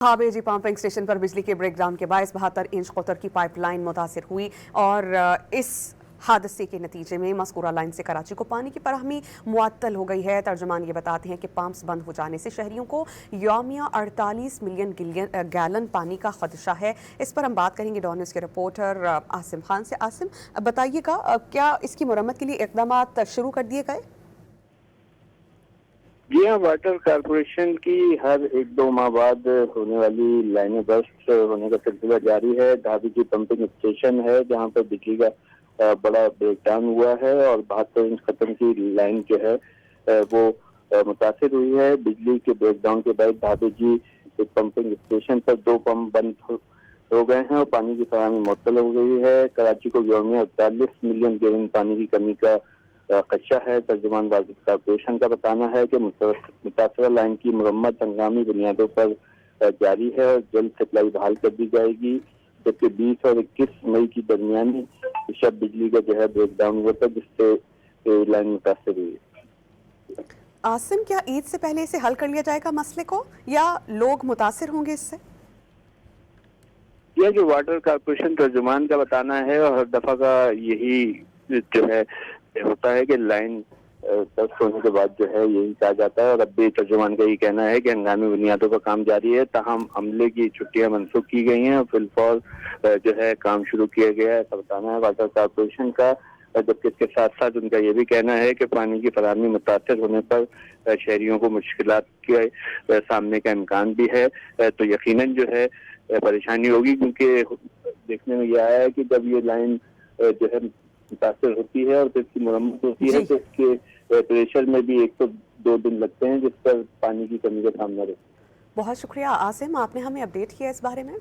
हावेजी pumping station पर बिजली के ब्रेकडाउन के बायस 72 इंच कोतर की पाइपलाइन मुतासिर हुई और इस हादसे के नतीजे में मस्कूरा लाइन से कराची को पानी की फराहमी मुअत्तल हो गई है। तर्जुमान ये बताते हैं कि पंप्स बंद हो जाने से शहरियों को यौमिया 48 मिलियन गैलन पानी का खदशा है। इस पर हम बात करेंगे डॉन न्यूज़ के रिपोर्टर आसिम खान से। आसिम, बताइएगा क्या इसकी मुरम्मत के लिए इकदाम शुरू कर दिए गए? जी हाँ, वाटर कारपोरेशन की हर एक दो माह बाद होने वाली लाइनें बर्स्ट होने का सिलसिला जारी है। धाबी पंपिंग स्टेशन है जहाँ पर बिजली का बड़ा ब्रेकडाउन हुआ है और 72 इंच खत्म की लाइन जो है वो मुतासिर हुई है। बिजली के ब्रेकडाउन के बाद धाबी पंपिंग स्टेशन पर दो पंप बंद हो गए हैं और पानी की फराहमी मुअत्तल हो गई है। कराची को यौमिया 48 मिलियन गैलन पानी की कमी का खदशा है। तर्जुमान वाटर कारपोरेशन का बताना है कि मुतासरा लाइन की मुरम्मत हंगामी बुनियादों पर जारी है और जल्द सप्लाई बहाल कर दी जाएगी। जबकि 20 और 21 मई की दरमियानी शब बिजली का जो है ब्रेकडाउन हुआ था जिससे लाइन मुतासर हुई। आसिम, क्या ईद से पहले इसे हल कर लिया जाएगा मसले को, या लोग मुतासिर होंगे इससे? यह जो वाटर कारपोरेशन तर्जुमान का बताना है और हर दफा का यही जो है होता है कि लाइन दस्त होने के बाद जो है यही कहा जाता है और अब भी तर्जुमान का यही कहना है कि हंगामी बुनियादों पर काम जारी है। ताहम अमले की छुट्टियां मनसूख की गई हैं और फिलहाल जो है काम शुरू किया गया है, ऐसा बताना है वाटर कारपोरेशन का। जबकि इसके साथ साथ उनका यह भी कहना है कि पानी की फराहमी मुतासर होने पर शहरियों को मुश्किलात के सामने का इम्कान भी है। तो यकीनन जो है परेशानी होगी, क्योंकि देखने में यह आया है कि जब ये लाइन जो है मुतासर होती है और फिर इसकी मुरम्मत होती है तो इसके प्रेशर में भी 1 से 2 दिन लगते हैं जिस पर पानी की कमी का सामना रहता है। बहुत शुक्रिया आसिम, आपने हमें अपडेट किया इस बारे में।